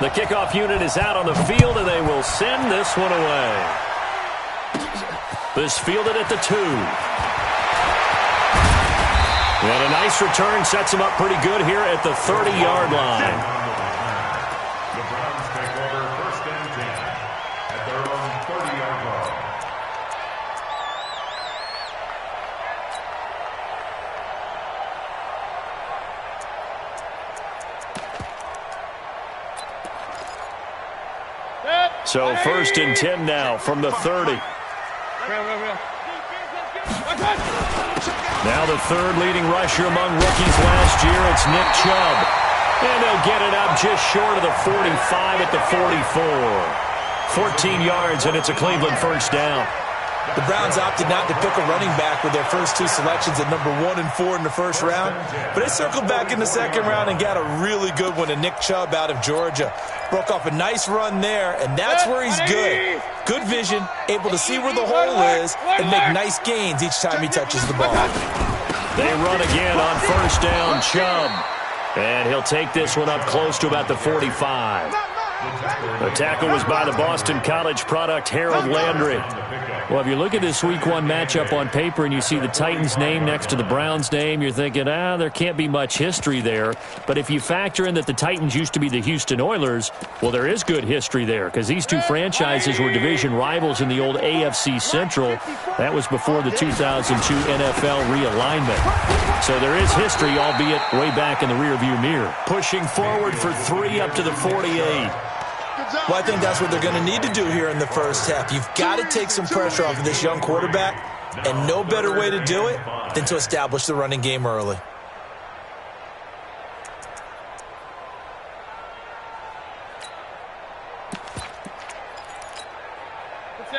The kickoff unit is out on the field, and they will send this one away. This fielded at the 2. And a nice return sets him up pretty good here at the 30-yard line. The Browns take over 1st and 10 at their own 30-yard line. So 1st and 10 now from the 30. Now the 3rd leading rusher among rookies last year, it's Nick Chubb. And they'll get it up just short of the 45 at the 44. 14 yards, and it's a Cleveland 1st down. The Browns opted not to pick a running back with their first 2 selections at number 1 and 4 in the 1st round. But they circled back in the 2nd round and got a really good one to Nick Chubb out of Georgia. Broke off a nice run there, and that's where he's good. Good vision, able to see where the hole is, and make nice gains each time he touches the ball. They run again on 1st down, Chubb. And he'll take this one up close to about the 45. The tackle was by the Boston College product, Harold Landry. Well, if you look at this Week 1 matchup on paper and you see the Titans' name next to the Browns' name, you're thinking, there can't be much history there. But if you factor in that the Titans used to be the Houston Oilers, well, there is good history there because these two franchises were division rivals in the old AFC Central. That was before the 2002 NFL realignment. So there is history, albeit way back in the rearview mirror. Pushing forward for 3 up to the 48. Well, I think that's what they're going to need to do here in the 1st half. You've got to take some pressure off of this young quarterback, and no better way to do it than to establish the running game early.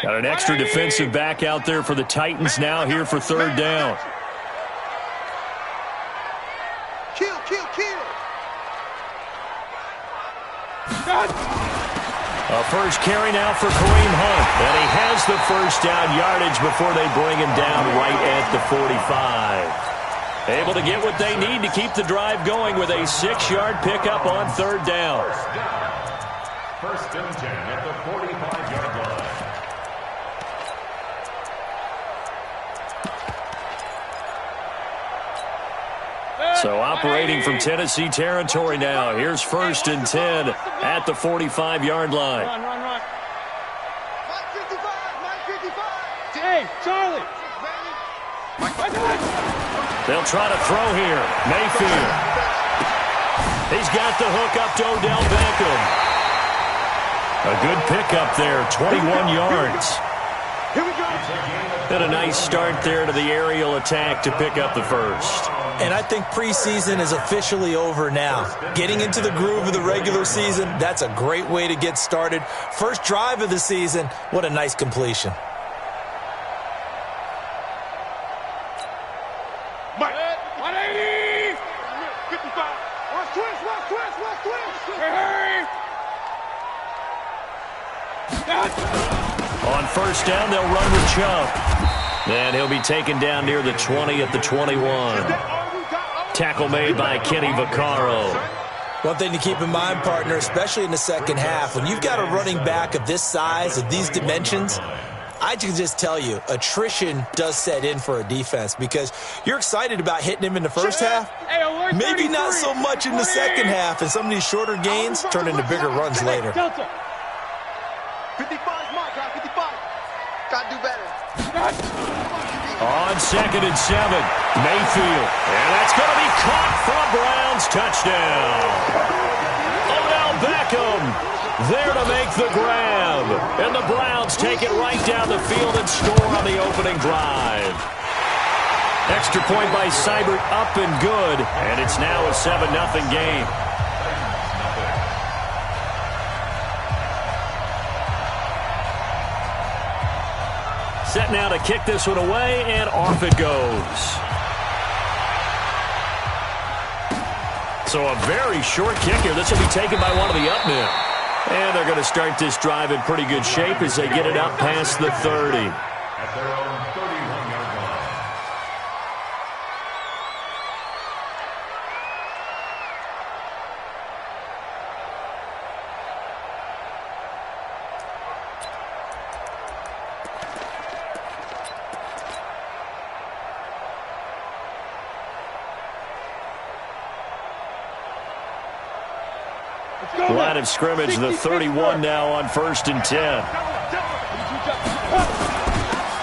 Got an extra defensive back out there for the Titans now here for 3rd down. Kill. A first carry now for Kareem Hunt. And he has the 1st down yardage before they bring him down right at the 45. Able to get what they need to keep the drive going with a 6-yard pickup on 3rd down. 1st and 10 at the 45-yard line. So operating from Tennessee territory now. Here's 1st and 10 at the 45-yard line. Run. 55. Hey, Charlie. They'll try to throw here. Mayfield. He's got the hook up to Odell Beckham. A good pickup there, 21 yards. Here we go. And a nice start there to the aerial attack to pick up the 1st. And I think preseason is officially over now. Getting into the groove of the regular season, that's a great way to get started. 1st drive of the season, what a nice completion. Mike. 180. 55. Watch twist. Hurry. On 1st down, they'll run with Chubb. And he'll be taken down near the 20 at the 21. Tackle made by Kenny Vaccaro. One thing to keep in mind, partner, especially in the 2nd half, when you've got a running back of this size, of these dimensions, I can just tell you, attrition does set in for a defense because you're excited about hitting him in the 1st half. Maybe not so much in the 2nd half, and some of these shorter gains turn into bigger runs later. 55 mark, 55. Gotta do better. On 2nd and 7, Mayfield. And that's going to be caught for a Browns touchdown. Odell Beckham there to make the grab. And the Browns take it right down the field and score on the opening drive. Extra point by Seibert up and good. And it's now a 7-0 game. Set now to kick this one away, and off it goes. So a very short kick here. This will be taken by one of the up men. And they're going to start this drive in pretty good shape as they get it up past the 30. At their own 31-yard line. Line of scrimmage, the 31 now on 1st and 10.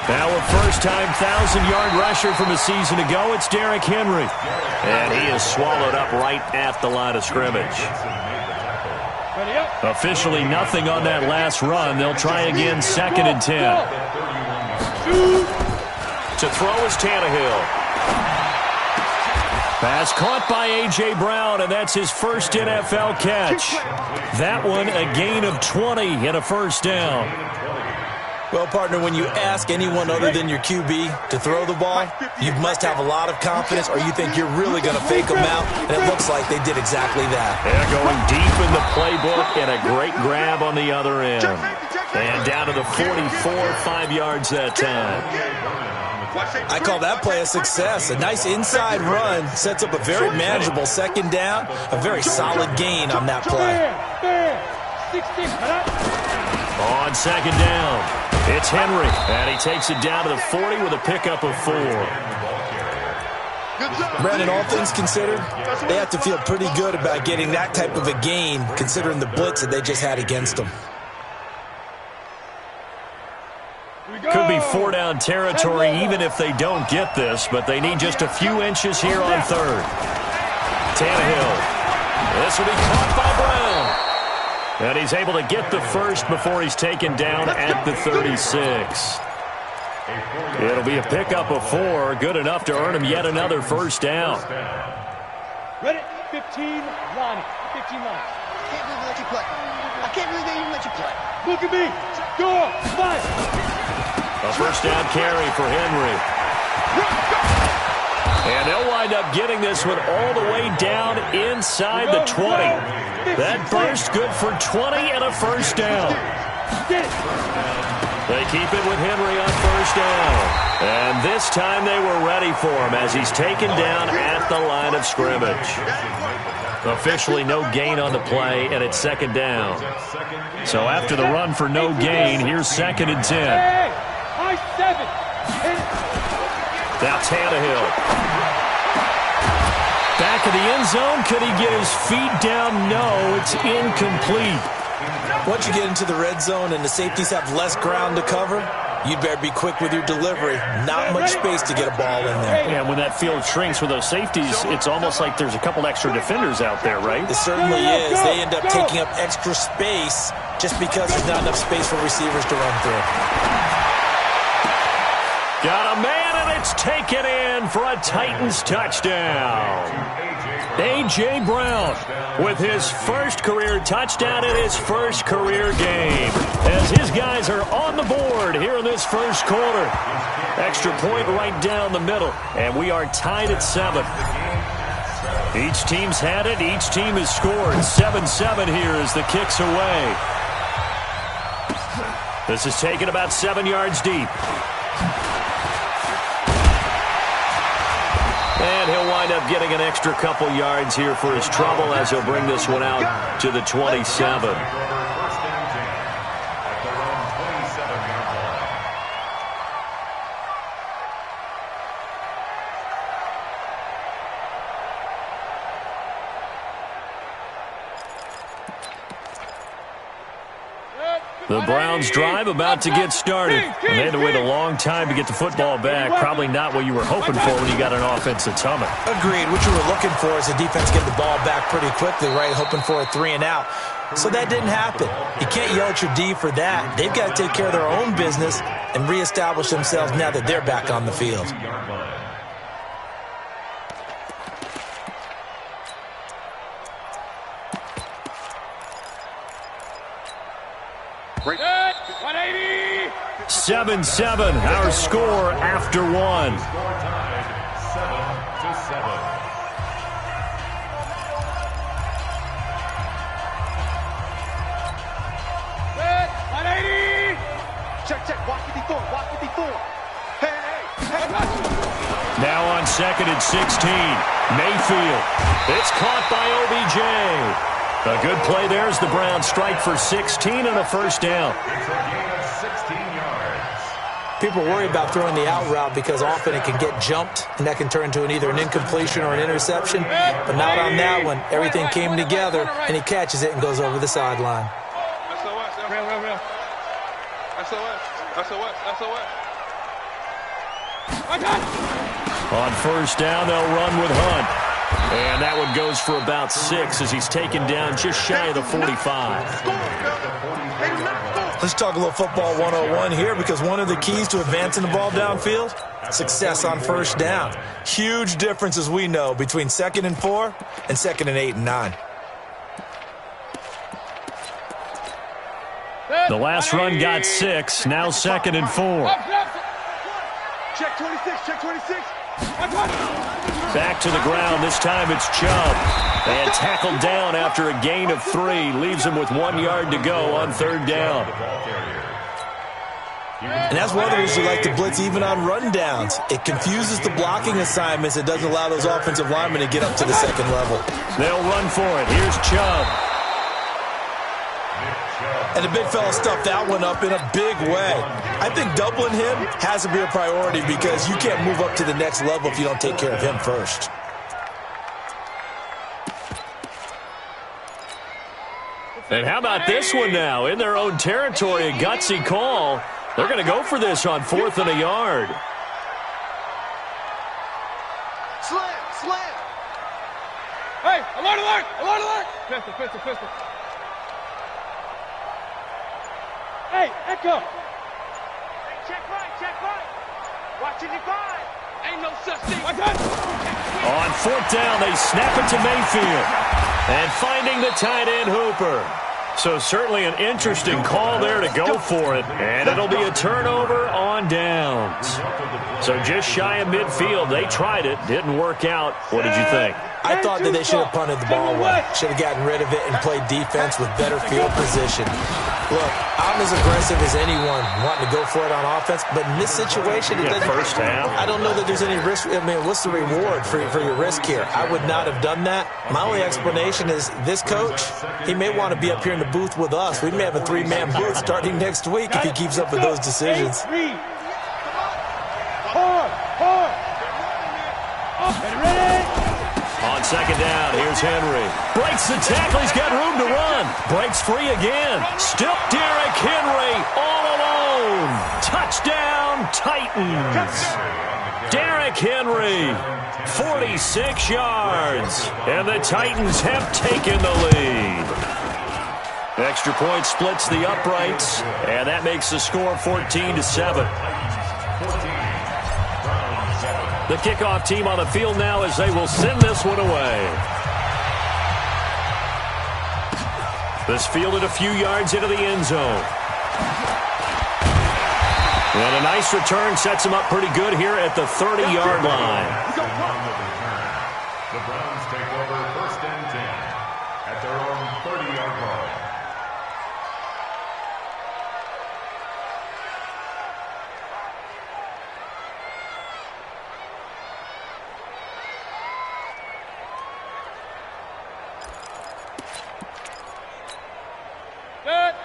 Now a first-time 1,000-yard rusher from a season ago, it's Derrick Henry. And he is swallowed up right at the line of scrimmage. Officially nothing on that last run. They'll try again, 2nd and 10. To throw is Tannehill. Pass caught by A.J. Brown, and that's his first NFL catch. That one a gain of 20 and a first down. Well, partner, when you ask anyone other than your QB to throw the ball, you must have a lot of confidence, or you think you're really going to fake them out, and it looks like they did exactly that. They're going deep in the playbook, and a great grab on the other end. And down to the 44, 5 yards that time. I call that play a success. A nice inside run sets up a very manageable second down, a very solid gain on that play. On 2nd down, it's Henry, and he takes it down to the 40 with a pickup of 4. Brandon, all things considered, they have to feel pretty good about getting that type of a gain, considering the blitz that they just had against them. Could be 4-down territory even if they don't get this, but they need just a few inches here on 3rd. Tannehill. This will be caught by Brown. And he's able to get the first before he's taken down at the 36. It'll be a pickup of 4, good enough to earn him yet another first down. Ready? 15, Lonnie. 15 line. I can't believe they even let you play. Look at me. Go. Fight. A first down carry for Henry. And they'll wind up getting this one all the way down inside the 20. That burst good for 20 and a first down. They keep it with Henry on first down. And this time they were ready for him as he's taken down at the line of scrimmage. Officially no gain on the play, and it's 2nd down. So after the run for no gain, here's 2nd and 10. Now Tannehill. Back of the end zone. Could he get his feet down? No, it's incomplete. Once you get into the red zone and the safeties have less ground to cover, you'd better be quick with your delivery. Not much space to get a ball in there. Yeah, when that field shrinks with those safeties, it's almost like there's a couple extra defenders out there, right? It certainly is. They end up taking up extra space just because there's not enough space for receivers to run through. Got a man, and it's taken in for a Titans touchdown. A.J. Brown with his first career touchdown in his first career game, as his guys are on the board here in this first quarter. Extra point right down the middle, and we are tied at 7. Each team's had it. Each team has scored. 7-7 here as the kick's away. This is taken about 7 yards deep. And he'll wind up getting an extra couple yards here for his trouble as he'll bring this one out to the 27. The Browns drive about to get started. And they had to wait a long time to get the football back. Probably not what you were hoping for when you got an offensive tunnel. Agreed. What you were looking for is the defense get the ball back pretty quickly, right? Hoping for a 3 and out. So that didn't happen. You can't yell at your D for that. They've got to take care of their own business and reestablish themselves now that they're back on the field. Great. 180. 7-7, our score after 1. Score tied 7-7. Good. 180. Check. Walk 54. Walk 54. Hey. Now on 2nd and 16, Mayfield. It's caught by OBJ. A good play there as the Browns strike for 16 and a first down. It's a gain of 16 yards. People worry about throwing the out route because often it can get jumped, and that can turn into either an incompletion or an interception. But not on that one. Everything came together, and he catches it and goes over the sideline. On first down, they'll run with Hunt. And that one goes for about 6 as he's taken down just shy of the 45. Let's talk a little football 101 here, because one of the keys to advancing the ball downfield, success on first down. Huge difference, as we know, between 2nd and 4 and 2nd and 8 and 9. The last run got 6, now 2nd and 4. Check 26, check 26. Back to the ground. This time it's Chubb. And tackled down after a gain of 3. Leaves him with 1 yard to go on 3rd down. And that's one of the reasons we like to blitz even on rundowns. It confuses the blocking assignments. It doesn't allow those offensive linemen to get up to the 2nd level. They'll run for it. Here's Chubb. And the big fella stuffed that one up in a big way. I think doubling him has to be a priority, because you can't move up to the next level if you don't take care of him first. And how about this one now? In their own territory, a gutsy call. They're going to go for this on 4th and a yard. Slam, slam. Hey, alert, alert, alert, alert. Pistol, pistol, pistol. Hey, Echo. Hey, check right, check right. Watching your guard. Ain't no such thing. On 4th down, they snap it to Mayfield. And finding the tight end, Hooper. So certainly an interesting call there to go for it. And it'll be a turnover on downs. So just shy of midfield. They tried it. Didn't work out. What did you think? I thought that they should have punted the ball away. Should have gotten rid of it and played defense with better field position. Look, I'm as aggressive as anyone wanting to go for it on offense, but in this situation, it doesn't. First half. I don't know that there's any risk. I mean, what's the reward for your risk here? I would not have done that. My only explanation is this coach, he may want to be up here in the booth with us. We may have a 3-man booth starting next week if he keeps up with those decisions. On 2nd down, here's Henry. Breaks the tackle. He's got room to run. Breaks free again. Still Derrick Henry all alone. Touchdown, Titans. Derrick Henry, 46 yards. And the Titans have taken the lead. Extra point splits the uprights. And that makes the score 14-7. The kickoff team on the field now as they will send this one away. This fielded a few yards into the end zone. And a nice return sets him up pretty good here at the 30-yard line. The Browns take over 1st and 10 at their own 30-yard line.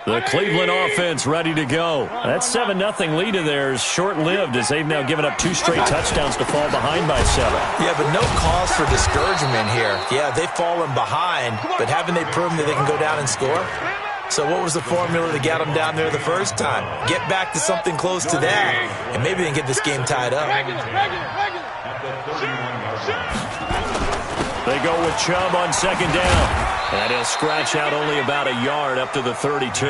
The Cleveland offense ready to go. That 7-0 lead of theirs short-lived as they've now given up 2 straight touchdowns to fall behind by 7. Yeah, but no cause for discouragement here. Yeah, they've fallen behind, but haven't they proven that they can go down and score? So what was the formula that got them down there the first time? Get back to something close to that, and maybe they can get this game tied up. They go with Chubb on 2nd down. And he'll scratch out only about a yard up to the 32.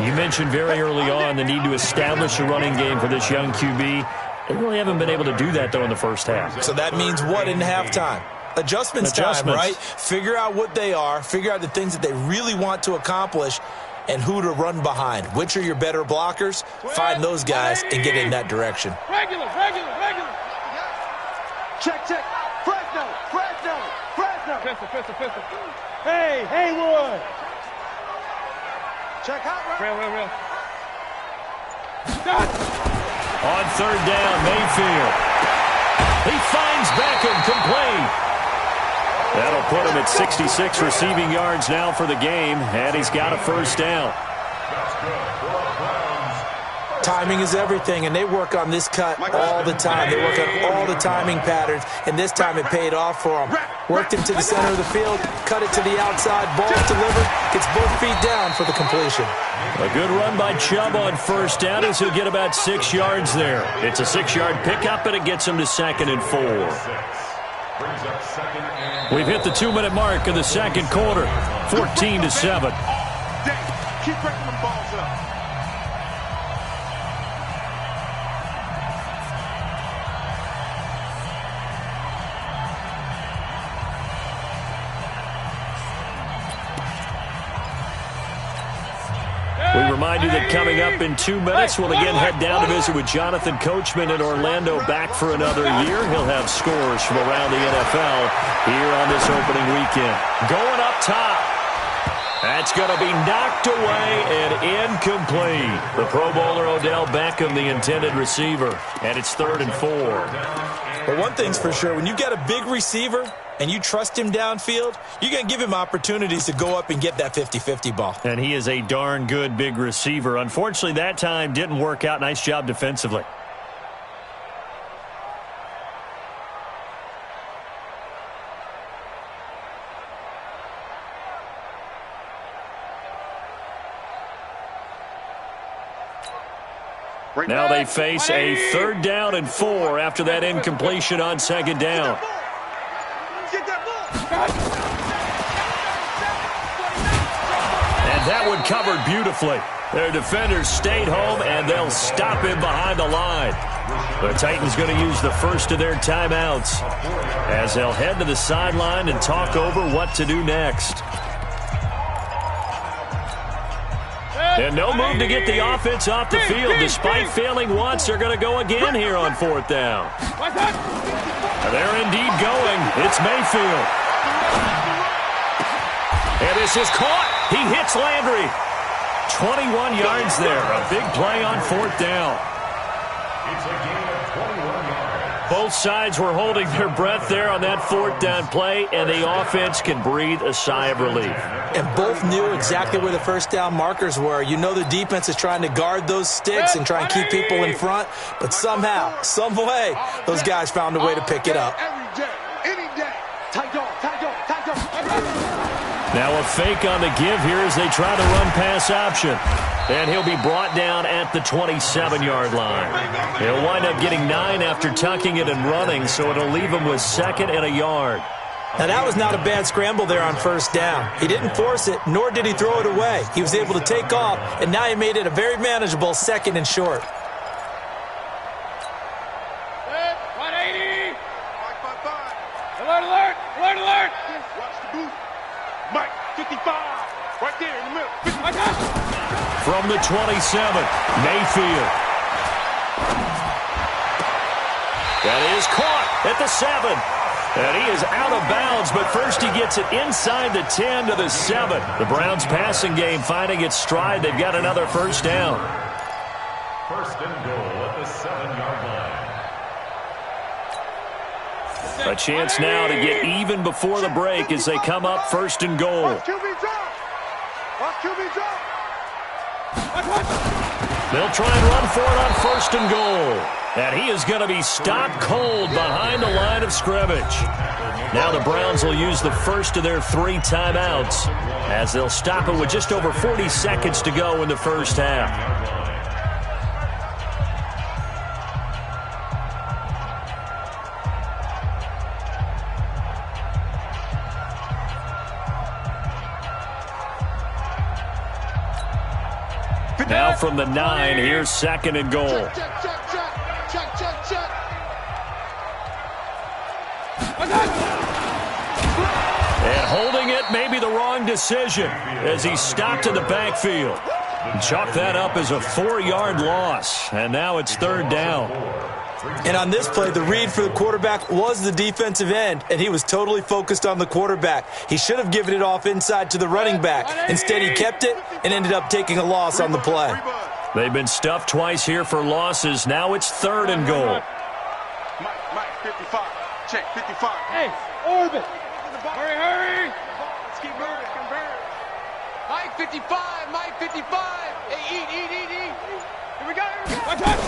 You mentioned very early on the need to establish a running game for this young QB. They really haven't been able to do that, though, in the first half. So that means what in halftime? Adjustments time, right? Figure out what they are. Figure out the things that they really want to accomplish and who to run behind. Which are your better blockers? Find those guys and get in that direction. Regular. Check. Fresno. Pistol. Hey, Haywood. Check out. Real. On 3rd down, Mayfield. He finds Beckham complete. That'll put him at 66 receiving yards now for the game, and he's got a 1st down. Timing is everything, and they work on this cut all the time. They work on all the timing patterns, and this time it paid off for them. Worked him to the center of the field, cut it to the outside, ball's delivered, gets both feet down for the completion. A good run by Chubb on first down as he'll get about 6 yards there. It's a 6-yard pickup, and it gets him to 2nd and 4. We've hit the 2-minute mark of the second quarter, 14-7. Keep breaking them balls up. We remind you that coming up in 2 minutes, we'll again head down to visit with Jonathan Coachman in Orlando, back for another year. He'll have scores from around the NFL here on this opening weekend. Going up top. That's going to be knocked away and incomplete. The Pro Bowler Odell Beckham, the intended receiver, and it's 3rd and 4. But one thing's for sure, when you get a big receiver and you trust him downfield, you're going to give him opportunities to go up and get that 50-50 ball. And he is a darn good big receiver. Unfortunately, that time didn't work out. Nice job defensively. Now they face a 3rd down and 4 after that incompletion on 2nd down. And that one covered beautifully. Their defenders stayed home, and they'll stop him behind the line. The Titans going to use the first of their timeouts as they'll head to the sideline and talk over what to do next. And no move to get the offense off the field. Despite failing once, they're going to go again here on 4th down. They're indeed going. It's Mayfield. And this is caught. He hits Landry. 21 yards there. A big play on 4th down. It's a gain of 21 yards. Both sides were holding their breath there on that 4th down play, and the offense can breathe a sigh of relief. And both knew exactly where the first down markers were. You know the defense is trying to guard those sticks and try and keep people in front, but somehow, some way, those guys found a way to pick it up. Every day, any day. Tight dog, tight dog, tight dog. Now a fake on the give here as they try to run pass option. And he'll be brought down at the 27-yard line. He'll wind up getting 9 after tucking it and running, so it'll leave him with 2nd and a yard. Now, that was not a bad scramble there on first down. He didn't force it, nor did he throw it away. He was able to take off, and now he made it a very manageable 2nd and short. 180. Alert, alert, alert, alert. Watch the boot. Mike, 55. Right there in the middle. 55. From the 27th, Mayfield. That is caught at the 7. And he is out of bounds, but first he gets it inside the 10 to the 7. The Browns passing game finding its stride. They've got another first down. 1st and goal at the 7-yard line. A chance now to get even before the break as they come up 1st and goal. Watch QB drop. Watch QB drop. They'll try and run for it on 1st and goal. And he is going to be stopped cold behind the line of scrimmage. Now the Browns will use the first of their 3 timeouts as they'll stop it with just over 40 seconds to go in the first half. Now from the 9, here's 2nd and goal. Check, check, check, check, check, check. And holding it may be the wrong decision as he stopped in the backfield. Chalk that up as a 4-yard loss, and now it's 3rd down. And on this play, the read for the quarterback was the defensive end, and he was totally focused on the quarterback. He should have given it off inside to the running back. Instead, he kept it and ended up taking a loss on the play. They've been stuffed twice here for losses. Now it's 3rd and goal. Mike, 55. Check, 55. Hey, orbit. Hurry, hurry. Let's keep moving. Convert. Mike, 55. Mike, 55. Hey, eat. Here we go. Watch out.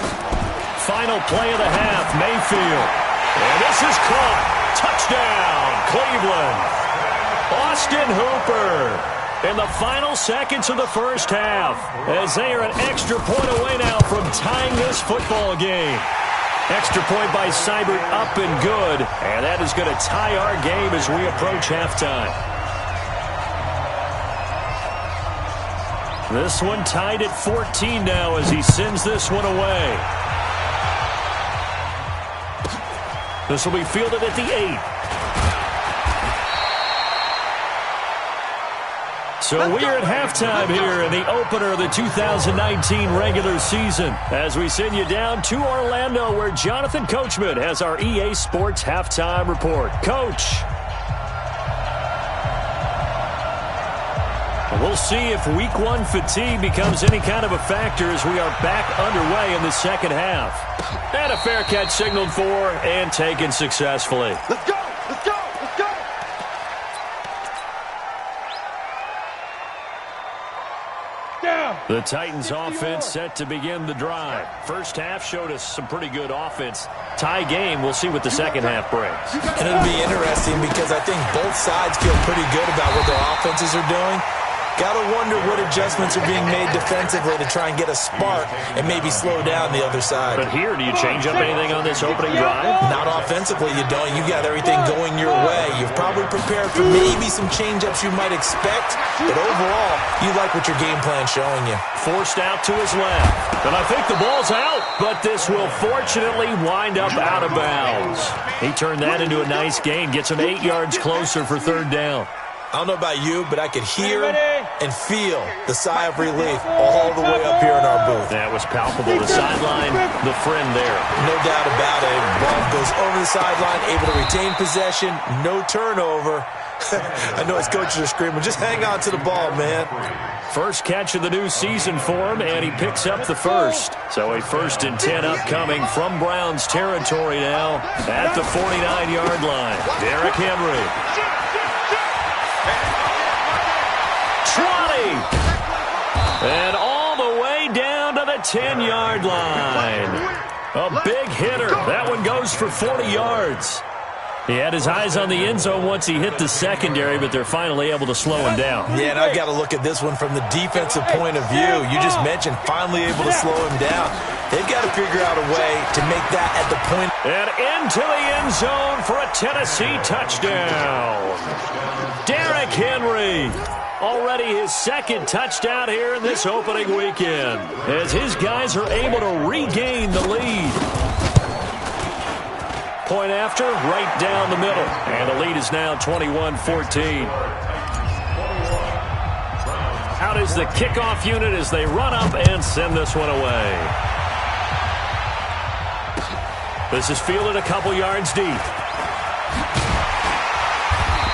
Final play of the half, Mayfield. And this is caught. Touchdown, Cleveland. Austin Hooper in the final seconds of the first half, as they are an extra point away now from tying this football game. Extra point by Seibert up and good, and that is going to tie our game as we approach halftime. This one tied at 14 now as he sends this one away. This will be fielded at the 8. So we are at halftime here in the opener of the 2019 regular season as we send you down to Orlando where Jonathan Coachman has our EA Sports Halftime Report. Coach. We'll see if week 1 fatigue becomes any kind of a factor as we are back underway in the second half. And a fair catch signaled for and taken successfully. Let's go. Let's go. Let's go. The Titans offense set to begin the drive. First half showed us some pretty good offense. Tie game, we'll see what the second half brings. And it'll be interesting because I think both sides feel pretty good about what their offenses are doing. Got to wonder what adjustments are being made defensively to try and get a spark and maybe slow down the other side. But here, do you change up anything on this opening drive? Not offensively, you don't. You got everything going your way. You've probably prepared for maybe some change-ups you might expect, but overall, you like what your game plan's showing you. Forced out to his left. And I think the ball's out, but this will fortunately wind up out of bounds. He turned that into a nice gain, gets him 8 yards closer for third down. I don't know about you, but I could hear and feel the sigh of relief all the way up here in our booth. That was palpable. The sideline, the friend there. No doubt about it. Ball goes over the sideline, able to retain possession, no turnover. I know his coaches are screaming, just hang on to the ball, man. First catch of the new season for him, and he picks up the first. So a 1st and 10 upcoming from Browns territory now at the 49-yard line. Derrick Henry. 20. And all the way down to the 10-yard line. A big hitter. That one goes for 40 yards. He had his eyes on the end zone once he hit the secondary, but they're finally able to slow him down. Yeah, and I've got to look at this one from the defensive point of view. You just mentioned finally able to slow him down. They've got to figure out a way to make that at the point. And into the end zone for a Tennessee touchdown. Derrick Henry. Already his second touchdown here in this opening weekend, as his guys are able to regain the lead. Point after, right down the middle. And the lead is now 21-14. Out is the kickoff unit as they run up and send this one away. This is fielded a couple yards deep.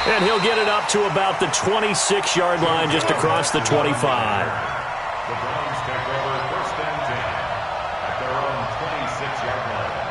And he'll get it up to about the 26-yard line, just across the 25. The Browns take over 1st and 10 at their own 26-yard line.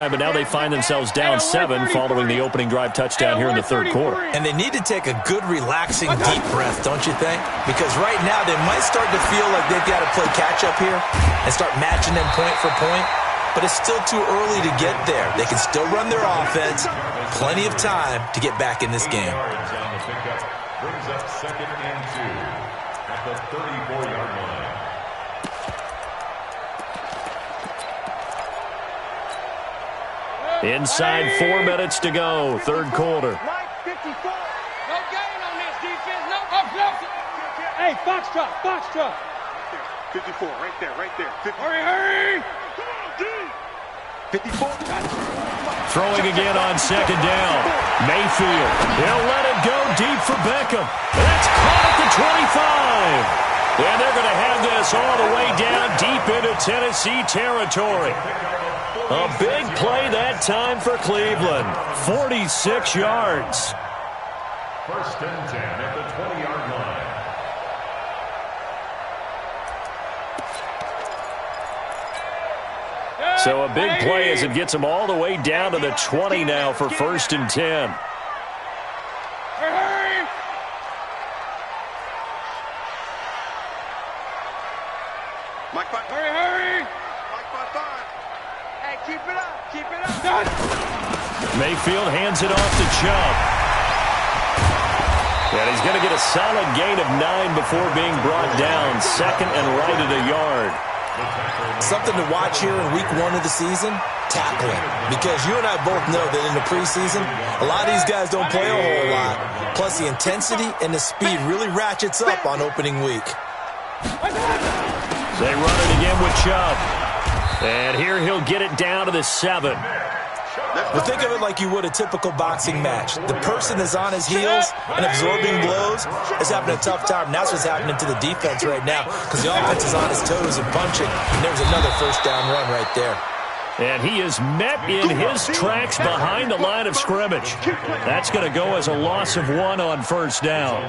But now they find themselves down 7 following the opening drive touchdown here in the third quarter. And they need to take a good, relaxing, deep breath, don't you think? Because right now they might start to feel like they've got to play catch-up here and start matching them point for point. But it's still too early to get there. They can still run their offense. Plenty of time to get back in this game. Brings up 2nd and 2 at the 34-yard line. Inside 4 minutes to go, third quarter. Mike, 54. No gain on this defense. No up. Hey, Foxtrot. 54, right there. 50. Hurry. Come on, D. 54. Throwing again on second down. Mayfield. He'll let it go deep for Beckham. That's caught at the 25. And they're going to have this all the way down deep into Tennessee territory. A big play that time for Cleveland. 46 yards. First and 10 at the 20-yard line. So a big play as it gets them all the way down to the 20 now for first and 10. Hurry! Hey, keep it up! Mayfield hands it off to Chubb. And he's going to get a solid gain of 9 before being brought down. Second and right at a yard. Something to watch here in week 1 of the season, tackling. Because you and I both know that in the preseason, a lot of these guys don't play a whole lot. Plus the intensity and the speed really ratchets up on opening week. They run it again with Chubb. And here he'll get it down to the 7. But think of it like you would a typical boxing match. The person is on his heels and absorbing blows is having a tough time. And that's what's happening to the defense right now because the offense is on his toes and punching. And there's another first down run right there. And he is met in his tracks behind the line of scrimmage. That's going to go as a loss of 1 on first down.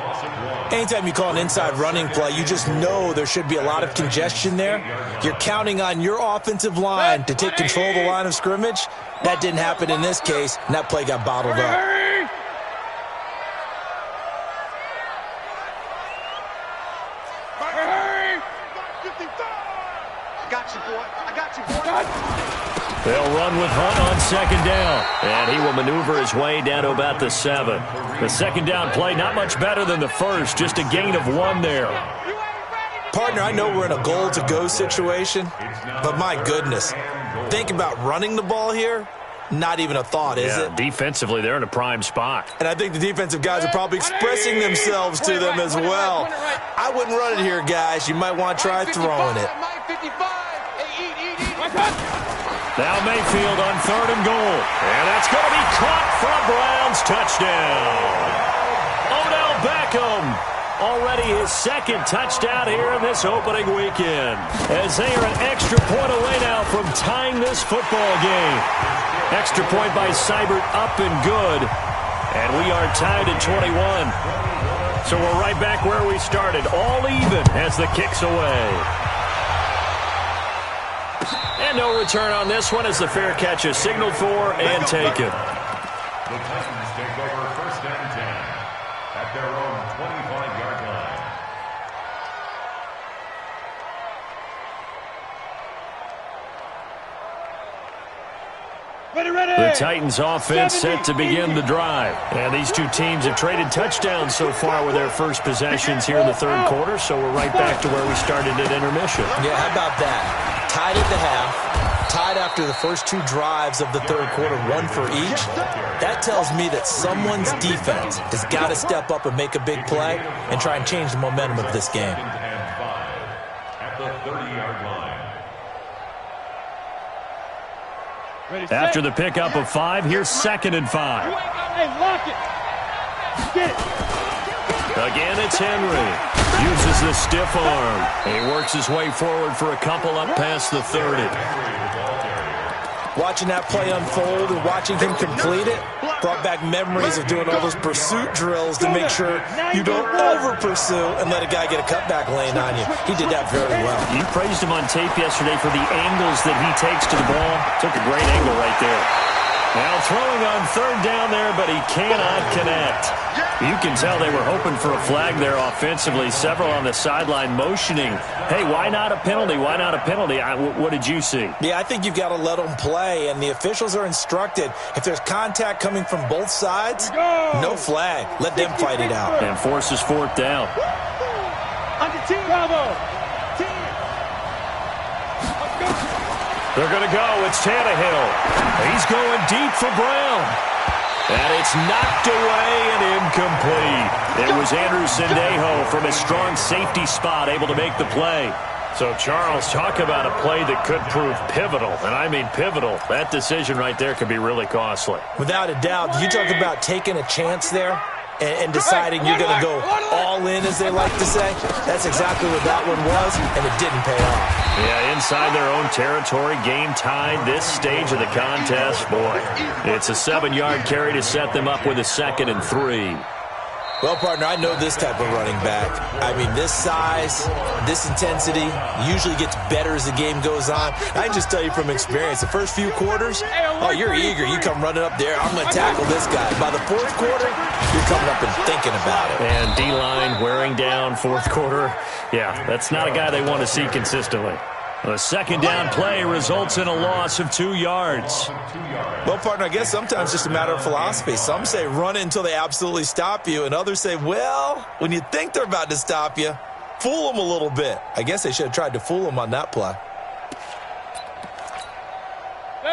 Anytime you call an inside running play, you just know there should be a lot of congestion there. You're counting on your offensive line to take control of the line of scrimmage. That didn't happen in this case, and that play got bottled up. I got you, boy. They'll run with Hunt on second down. And he will maneuver his way down to about the 7. The second down play, not much better than the first. Just a gain of 1 there. Partner, I know we're in a goal-to-go situation, but my goodness, think about running the ball here. Not even a thought, is it? Defensively, they're in a prime spot. And I think the defensive guys are probably expressing themselves to them as well. I wouldn't run it here, guys. You might want to try throwing it. Now Mayfield on 3rd and goal. And that's going to be caught for a Browns touchdown. Odell Beckham, already his 2nd touchdown here in this opening weekend. As they are an extra point away now from tying this football game. Extra point by Seibert up and good. And we are tied at 21. So we're right back where we started. All even as the kick's away. And no return on this one as the fair catch is signaled for and taken. The Titans take over first and 10 at their own 25-yard line. The Titans offense set to begin the drive. And these two teams have traded touchdowns so far with their first possessions here in the 3rd quarter, so we're right back to where we started at intermission. Yeah, how about that? Tied at the half, tied after the first 2 drives of the 3rd quarter, 1 for each. That tells me that someone's defense has got to step up and make a big play and try and change the momentum of this game. At the 30-yard line. After the pickup of 5, here's 2nd and 5. Hey, lock it. Get it. Again, it's Henry. Uses the stiff arm. He works his way forward for a couple up past the 30. Watching that play unfold and watching him complete it brought back memories of doing all those pursuit drills to make sure you don't over-pursue and let a guy get a cutback lane on you. He did that very well. You praised him on tape yesterday for the angles that he takes to the ball. Took a great angle right there. Now throwing on 3rd down there, but he cannot connect. You can tell they were hoping for a flag there offensively. Several on the sideline motioning. Hey, why not a penalty? Why not a penalty? What did you see? Yeah, I think you've got to let them play, and the officials are instructed. If there's contact coming from both sides, no flag. Let them fight it out. And forces 4th down. Under 2, Bravo. 10. Let's go. They're going to go. It's Tannehill. He's going deep for Brown. And it's knocked away and incomplete. It was Andrew Sendejo from his strong safety spot able to make the play. So, Charles, talk about a play that could prove pivotal, and I mean pivotal. That decision right there could be really costly. Without a doubt. You talk about taking a chance there and deciding you're going to go all in, as they like to say. That's exactly what that one was, and it didn't pay off. Yeah, inside their own territory, game tied. This stage of the contest, boy, it's a 7-yard carry to set them up with a 2nd and 3. Well, partner, I know this type of running back. I mean, this size, this intensity usually gets better as the game goes on. I can just tell you from experience, the first few quarters, oh, you're eager. You come running up there, I'm going to tackle this guy. By the 4th quarter, you're coming up and thinking about it. And D-line wearing down 4th quarter. Yeah, that's not a guy they want to see consistently. A 2nd down play results in a loss of 2 yards. Well, partner, I guess sometimes it's just a matter of philosophy. Some say run it until they absolutely stop you, and others say, well, when you think they're about to stop you, fool them a little bit. I guess they should have tried to fool them on that play.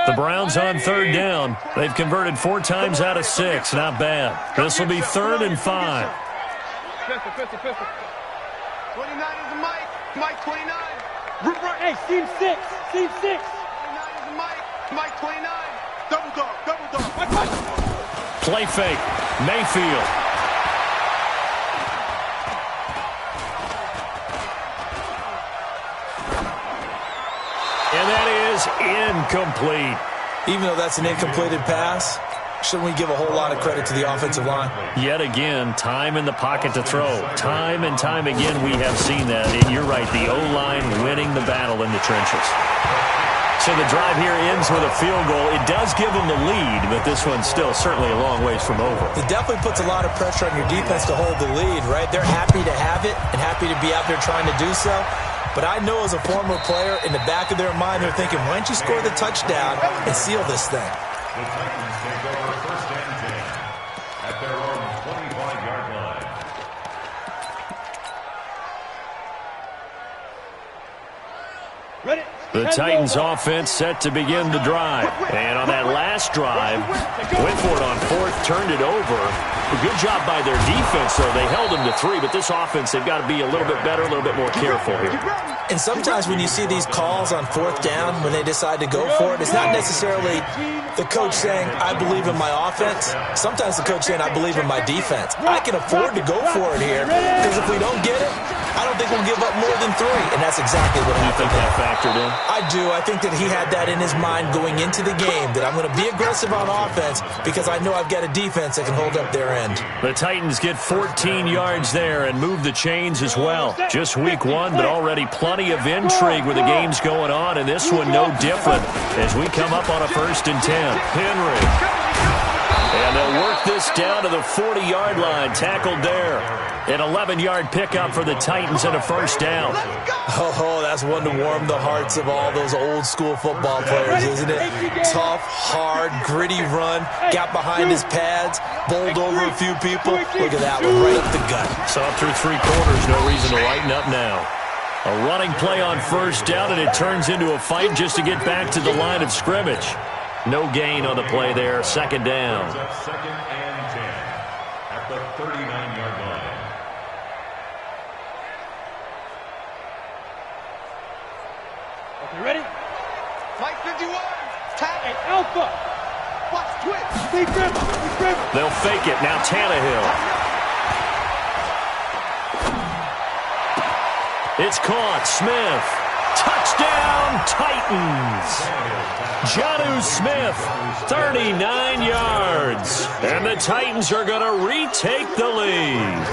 The Browns on 3rd down. They've converted 4 times out of 6. Not bad. This will be 3rd and 5. 29 is the Mike 29. Hey, seam 6. 29 is the Mike 29. Double dog. Play fake. Mayfield. And that is incomplete. Even though that's an incompleted pass, shouldn't we give a whole lot of credit to the offensive line? Yet again, time in the pocket to throw. Time and time again we have seen that. And you're right, the O-line winning the battle in the trenches. So the drive here ends with a field goal. It does give them the lead, but this one's still certainly a long ways from over. It definitely puts a lot of pressure on your defense to hold the lead, right? They're happy to have it and happy to be out there trying to do so. But I know as a former player, in the back of their mind, they're thinking, why don't you score the touchdown and seal this thing? The Titans take over 1st and 10 at their own 25-yard line. Ready? The Titans offense set to begin the drive. And on that last drive, went for it on 4th, turned it over. A good job by their defense, though. They held them to 3, but this offense, they've got to be a little bit better, a little bit more careful here. And sometimes when you see these calls on 4th down, when they decide to go for it, it's not necessarily the coach saying, I believe in my offense. Sometimes the coach saying, I believe in my defense. I can afford to go for it here, because if we don't get it, I don't think we'll give up more than 3, and that's exactly what happened. You think that factored in? I do. I think that he had that in his mind going into the game, that I'm going to be aggressive on offense because I know I've got a defense that can hold up their end. The Titans get 14 yards there and move the chains as well. Just week 1, but already plenty of intrigue with the games going on, and this one no different as we come up on a 1st and 10. Henry. And they'll work this down to the 40-yard line, tackled there. An 11-yard pickup for the Titans and a 1st down. Oh, that's one to warm the hearts of all those old-school football players, isn't it? Tough, hard, gritty run, got behind his pads, bowled over a few people. Look at that one, right up the gut. Saw through 3 quarters, no reason to lighten up now. A running play on 1st down, and it turns into a fight just to get back to the line of scrimmage. No gain on the play there, 2nd down. 2nd and 10 at the 39-yard line. Okay, ready? Mike 51. Tap. Hey, Alpha. Watch twitch. Big grip. They'll fake it. Now Tannehill. It's caught. Smith. Touchdown, Titans. Jonnu Smith, 39 yards. And the Titans are going to retake the lead.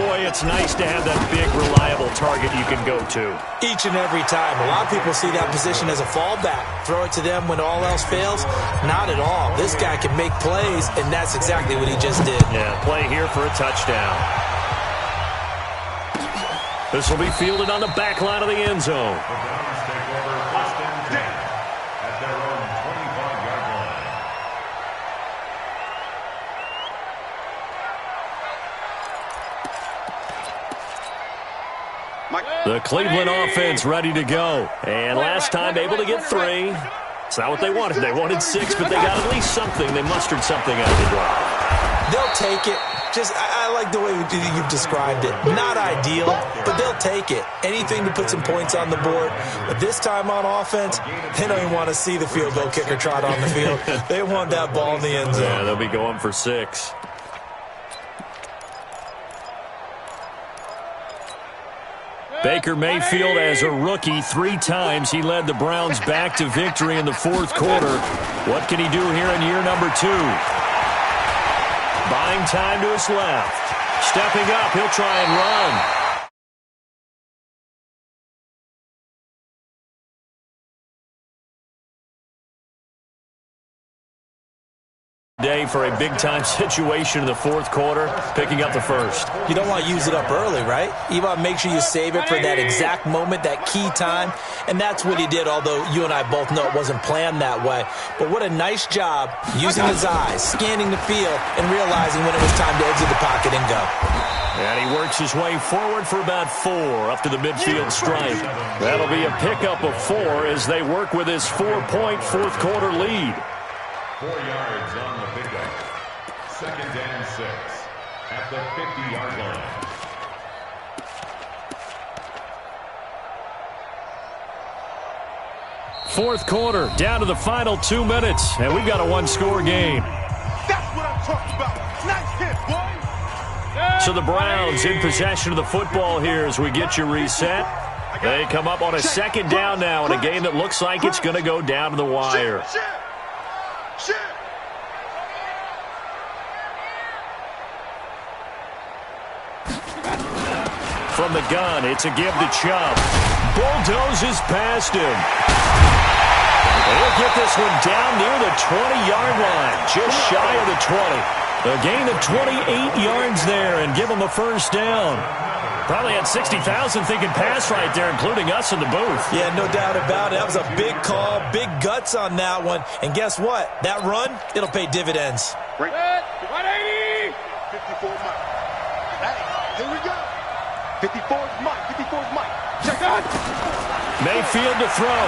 Boy, it's nice to have that big, reliable target you can go to. Each and every time. A lot of people see that position as a fallback. Throw it to them when all else fails. Not at all. This guy can make plays, and that's exactly what he just did. Yeah, play here for a touchdown. This will be fielded on the back line of the end zone. The Browns take over 1st and 10 at their own 25-yard line. The Cleveland offense ready to go. And last time able to get 3. It's not what they wanted. They wanted 6, but they got at least something. They mustered something out of the drive. They'll take it. I like the way you've described it. Not ideal, but they'll take it. Anything to put some points on the board. But this time on offense, they don't even want to see the field goal kicker trot on the field. They want that ball in the end zone. Yeah, they'll be going for 6. Baker Mayfield, as a rookie, 3 times he led the Browns back to victory in the 4th quarter. What can he do here in year number 2? Buying time to his left. Stepping up, he'll try and run. Day for a big-time situation in the 4th quarter, picking up the 1st. You don't want to use it up early, right? You want to make sure you save it for that exact moment, that key time, and that's what he did, although you and I both know it wasn't planned that way. But what a nice job using his eyes, scanning the field, and realizing when it was time to exit the pocket and go. And he works his way forward for about 4 up to the midfield stripe. That'll be a pickup of 4 as they work with his 4-point 4th quarter lead. 4 yards on the pickup. 2nd and 6 at the 50-yard line. Fourth quarter, down to the final 2 minutes, and we've got a 1-score game. That's what I'm talking about. Nice hit, boy. So the Browns in possession of the football here as we get you reset. They come up on a 2nd down now in a game that looks like it's going to go down to the wire. From the gun, it's a give to Chubb. Bulldozes past him. He'll get this one down near the 20-yard line, just shy of the 20. A gain of 28 yards there and give him a 1st down. Probably had 60,000 thinking pass right there, including us in the booth. Yeah, no doubt about it. That was a big call, big guts on that one. And guess what? That run, it'll pay dividends. 180. 54 Mike. Hey, here we go. 54's Mike. 54's Mike. Check out. Mayfield to throw.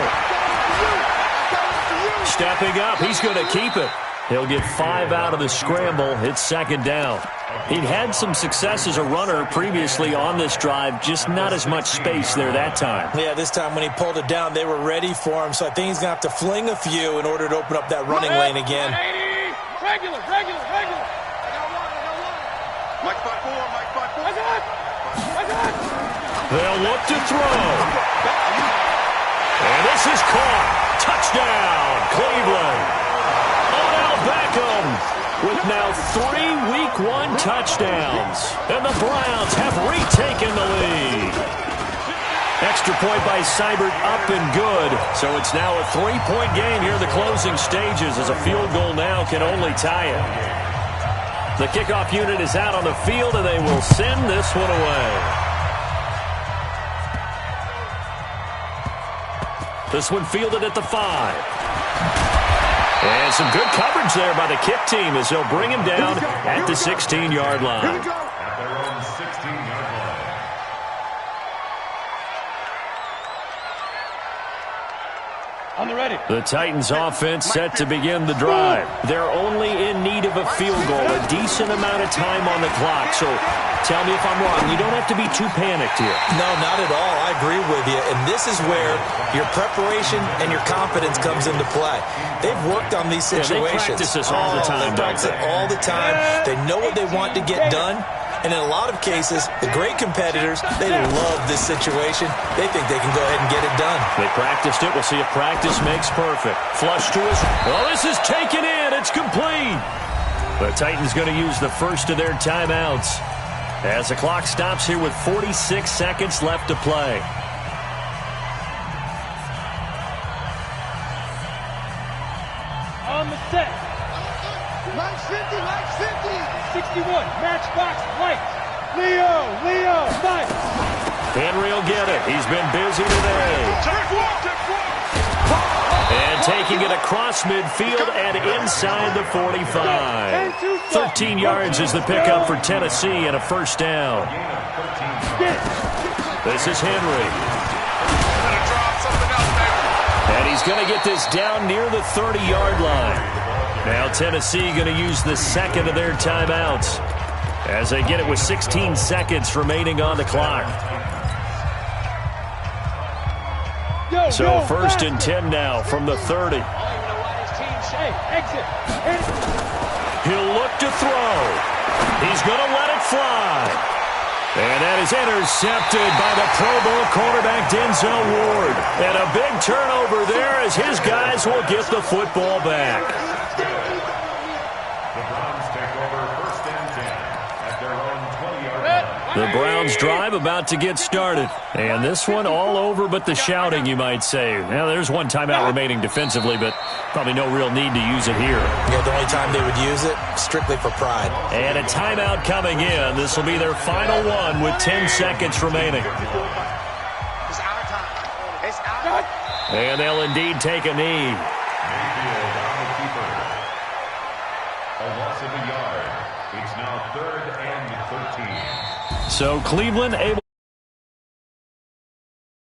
Stepping up, he's going to keep it. He'll get 5 out of the scramble. It's 2nd down. He'd had some success as a runner previously on this drive, just not as much space there that time. Yeah, this time when he pulled it down, they were ready for him, so I think he's going to have to fling a few in order to open up that running lane again. 180. Regular. I got one. Mike 5-4. They'll look to throw. And this is caught. Touchdown, Cleveland. Odell Beckham with now 3 Week 1 touchdowns. And the Browns have retaken the lead. Extra point by Seibert up and good. So it's now a 3-point game here in the closing stages as a field goal now can only tie it. The kickoff unit is out on the field and they will send this one away. This one fielded at the 5. And some good coverage there by the kick team as they'll bring him down at the 16-yard line. At their own 16-yard line. On the ready. The Titans offense set to begin the drive. They're only in need of a field goal, a decent amount of time on the clock. So tell me if I'm wrong. You don't have to be too panicked here. No, not at all. I agree with you. And this is where your preparation and your confidence comes into play. They've worked on these situations. They practice this all the time. They practice it all the time. They know what they want to get done. And in a lot of cases, the great competitors, they love this situation. They think they can go ahead and get it done. They practiced it. We'll see if practice makes perfect. Flush to us. Well, this is taken in. It's complete. The Titans going to use the first of their timeouts as the clock stops here with 46 seconds left to play. On the set. Mike 50. 61, matchbox, lights. Leo, fight. Henry will get it. He's been busy today. And taking it across midfield and inside the 45. 13 yards is the pickup for Tennessee and a 1st down. This is Henry. And he's going to get this down near the 30-yard line. Now Tennessee going to use the 2nd of their timeouts. as they get it with 16 seconds remaining on the clock. So first and 10 now from the 30. He'll look to throw. He's going to let it fly. And that is intercepted by the Pro Bowl quarterback Denzel Ward. And a big turnover there as his guys will get the football back. The Browns take over first and 10 at their own 20-yard line. The Browns drive about to get started. And this one all over but the shouting, you might say. Now, there's one timeout remaining defensively, but probably no real need to use it here. Yeah, the only time they would use it, strictly for pride. And a timeout coming in. This will be their final one with 10 seconds remaining. And they'll indeed take a knee. Mayfield on the keeper. A loss of a yard. It's now 3rd and 13. So Cleveland able